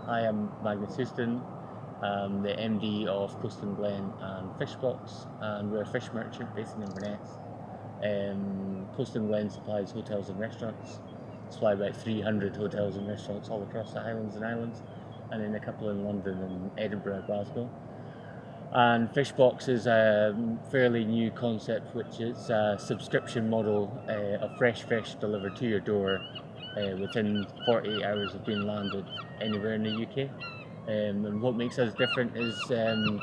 I am Magnus Houston. I'm the MD of Coast and Glen and Fishbox, and we're a fish merchant based in Inverness. Coast and Glen supplies hotels and restaurants. Supply about 300 hotels and restaurants all across the Highlands and Islands, and then a couple in London and Edinburgh, Glasgow. And Fishbox is a fairly new concept, which is a subscription model of fresh fish delivered to your door within 48 hours of being landed anywhere in the UK. And what makes us different is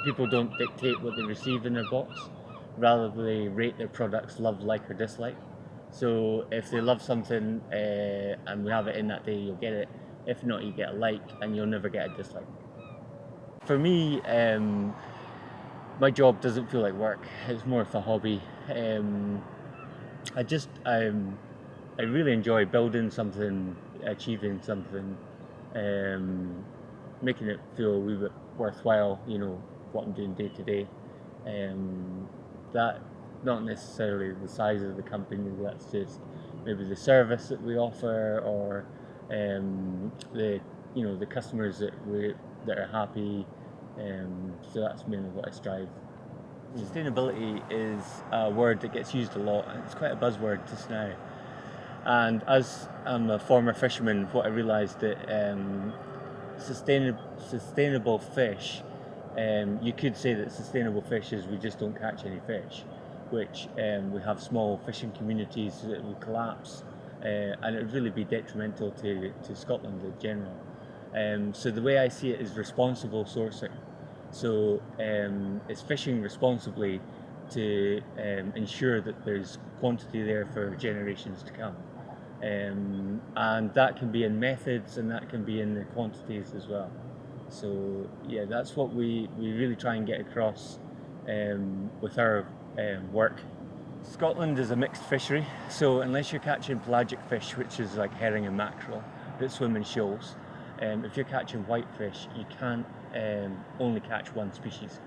people don't dictate what they receive in their box, rather they rate their products love, like or dislike. So if they love something and we have it in that day, you'll get it. If not, you get a like and you'll never get a dislike. For me, my job doesn't feel like work. It's more of a hobby. I really enjoy building something, achieving something, making it feel a wee bit worthwhile. What I'm doing day to day. That not necessarily the size of the company. That's just maybe the service that we offer, or the customers that are happy. So that's mainly what I strive. Sustainability is a word that gets used a lot, and it's quite a buzzword just now. And as I'm a former fisherman, what I realised that sustainable fish, you could say that sustainable fish is we just don't catch any fish, which we have small fishing communities that will collapse, and it would really be detrimental to Scotland in general. So the way I see it is responsible sourcing. So it's fishing responsibly to ensure that there's quantity there for generations to come. And that can be in methods, and that can be in the quantities as well. So yeah, that's what we really try and get across with our work. Scotland is a mixed fishery, so unless you're catching pelagic fish, which is like herring and mackerel that swim in shoals, if you're catching whitefish, you can't only catch one species.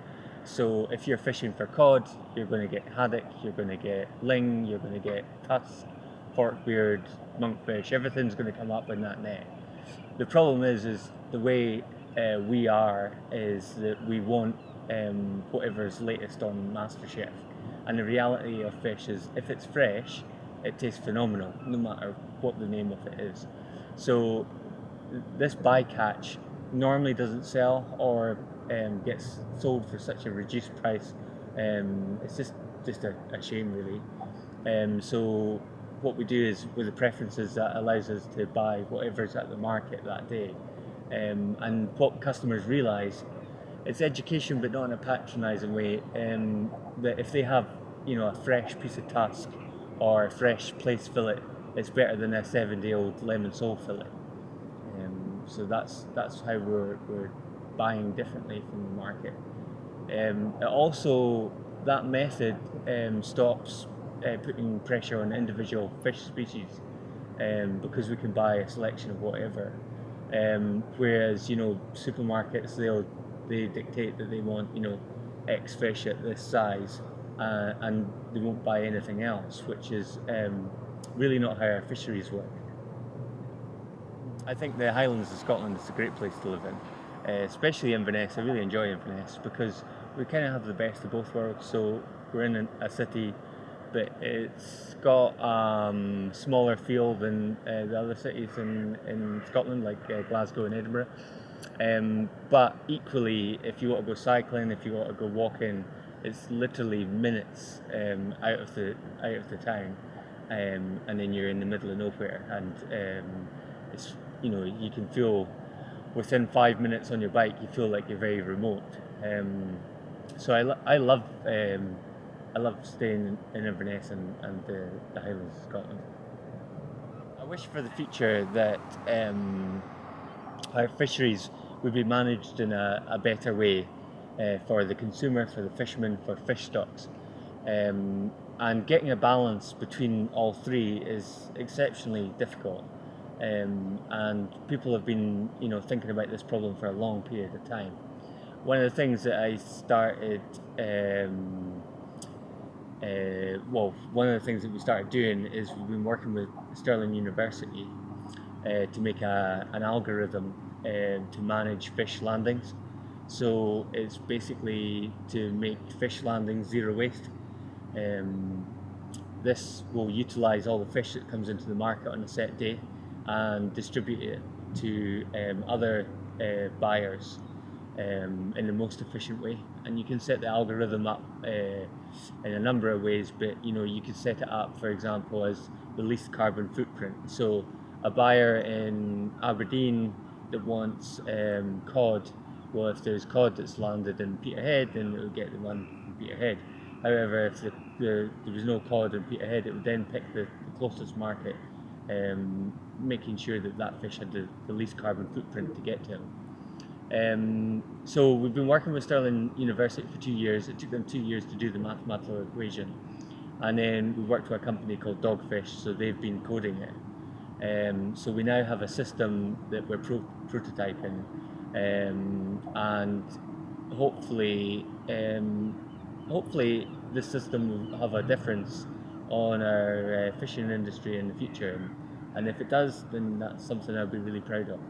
So if you're fishing for cod, you're going to get haddock, you're going to get ling, you're going to get tusk, forkbeard, monkfish. Everything's going to come up in that net. The problem is the way we are is that we want whatever's latest on MasterChef. And the reality of fish is, if it's fresh, it tastes phenomenal, no matter what the name of it is. So this bycatch normally doesn't sell or gets sold for such a reduced price. It's just a shame, really. So what we do is, with the preferences, that allows us to buy whatever's at the market that day. And what customers realise, it's education, but not in a patronising way. That if they have, a fresh piece of tusk or a fresh place fillet, it's better than a 7-day-old lemon sole fillet. So that's how we're buying differently from the market. It also, that method stops putting pressure on individual fish species, because we can buy a selection of whatever. Whereas supermarkets, they dictate that they want X fish at this size, and they won't buy anything else, which is really not how our fisheries work. I think the Highlands of Scotland is a great place to live in, especially Inverness. I really enjoy Inverness because we kind of have the best of both worlds. So we're in a city, but it's got a smaller feel than the other cities in Scotland, like Glasgow and Edinburgh. But equally, if you want to go cycling, if you want to go walking, it's literally minutes out of the town, and then you're in the middle of nowhere, and it's you can feel within 5 minutes on your bike, you feel like you're very remote. So I love staying in Inverness and the Highlands of Scotland. I wish for the future that our fisheries would be managed in a better way for the consumer, for the fisherman, for fish stocks. And getting a balance between all three is exceptionally difficult. And people have been, thinking about this problem for a long period of time. One of the things that I started, one of the things that we started doing is we've been working with Stirling University to make an algorithm to manage fish landings. So it's basically to make fish landings zero waste. This will utilise all the fish that comes into the market on a set day and distribute it to other buyers in the most efficient way. And you can set the algorithm up in a number of ways, but you could set it up, for example, as the least carbon footprint. So a buyer in Aberdeen that wants cod, well, if there's cod that's landed in Peterhead, then it will get the one in Peterhead. However, if there was no cod in Peterhead, it would then pick the closest market, making sure that fish had the least carbon footprint to get to them. So we've been working with Stirling University for 2 years. It took them 2 years to do the mathematical equation. And then we worked with a company called Dogfish, so they've been coding it. So we now have a system that we're prototyping, and hopefully this system will have a difference on our fishing industry in the future. And if it does, then that's something I'll be really proud of.